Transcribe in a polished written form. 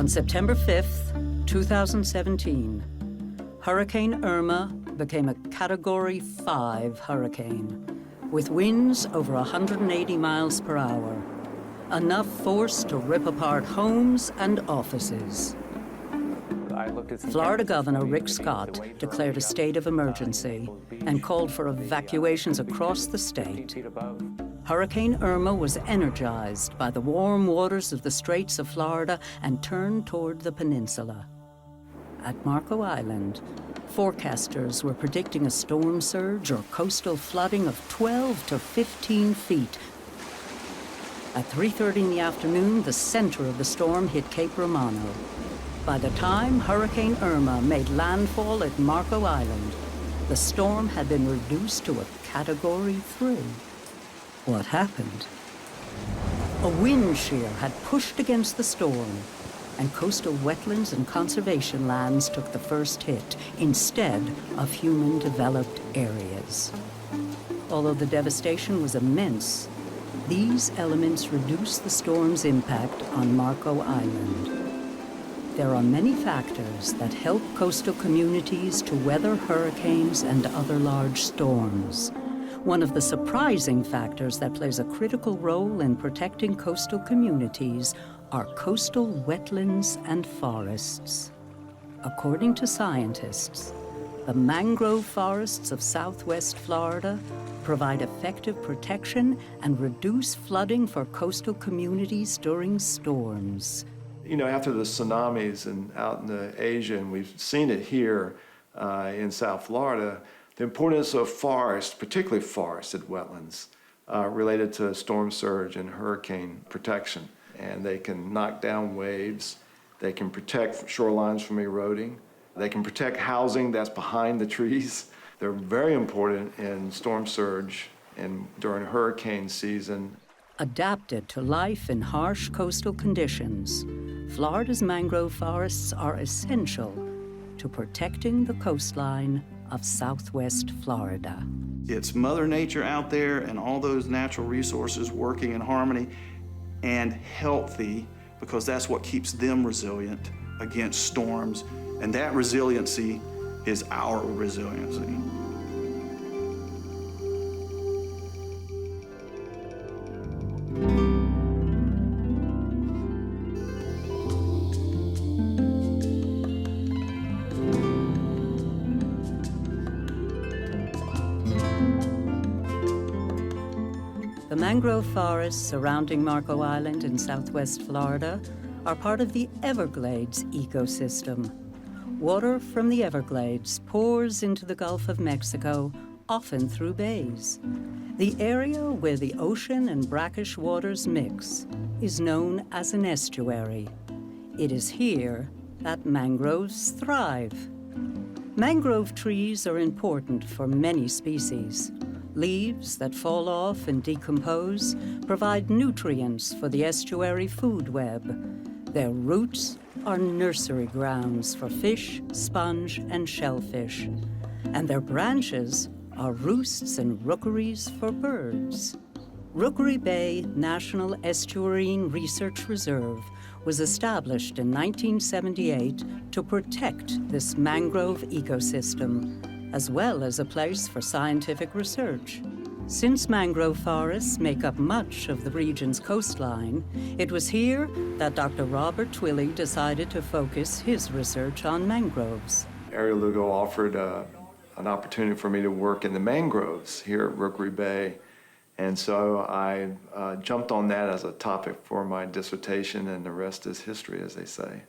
On September 5th, 2017, Hurricane Irma became a Category 5 hurricane with winds over 180 miles per hour, enough force to rip apart homes and offices. Florida Governor Rick Scott declared a state of emergency and called for evacuations across the state. Hurricane Irma was energized by the warm waters of the Straits of Florida and turned toward the peninsula. At Marco Island, forecasters were predicting a storm surge or coastal flooding of 12 to 15 feet. At 3:30 in the afternoon, the center of the storm hit Cape Romano. By the time Hurricane Irma made landfall at Marco Island, the storm had been reduced to a Category 3. What happened? A wind shear had pushed against the storm, and coastal wetlands and conservation lands took the first hit instead of human-developed areas. Although the devastation was immense, these elements reduced the storm's impact on Marco Island. There are many factors that help coastal communities to weather hurricanes and other large storms. One of the surprising factors that plays a critical role in protecting coastal communities are coastal wetlands and forests. According to scientists, the mangrove forests of Southwest Florida provide effective protection and reduce flooding for coastal communities during storms. You know, after the tsunamis and out in the Asia, and we've seen it here in South Florida, the importance of forests, particularly forested wetlands, related to storm surge and hurricane protection. And they can knock down waves, they can protect shorelines from eroding, they can protect housing that's behind the trees. They're very important in storm surge and during hurricane season. Adapted to life in harsh coastal conditions, Florida's mangrove forests are essential to protecting the coastline of Southwest Florida. It's Mother Nature out there and all those natural resources working in harmony and healthy, because that's what keeps them resilient against storms, and that resiliency is our resiliency. The mangrove forests surrounding Marco Island in Southwest Florida are part of the Everglades ecosystem. Water from the Everglades pours into the Gulf of Mexico, often through bays. The area where the ocean and brackish waters mix is known as an estuary. It is here that mangroves thrive. Mangrove trees are important for many species. Leaves that fall off and decompose provide nutrients for the estuary food web. Their roots are nursery grounds for fish, sponge, and shellfish. And their branches are roosts and rookeries for birds. Rookery Bay National Estuarine Research Reserve was established in 1978 to protect this mangrove ecosystem, as well as a place for scientific research. Since mangrove forests make up much of the region's coastline, it was here that Dr. Robert Twilley decided to focus his research on mangroves. Ario Lugo offered an opportunity for me to work in the mangroves here at Rookery Bay, and so I jumped on that as a topic for my dissertation, and the rest is history, as they say.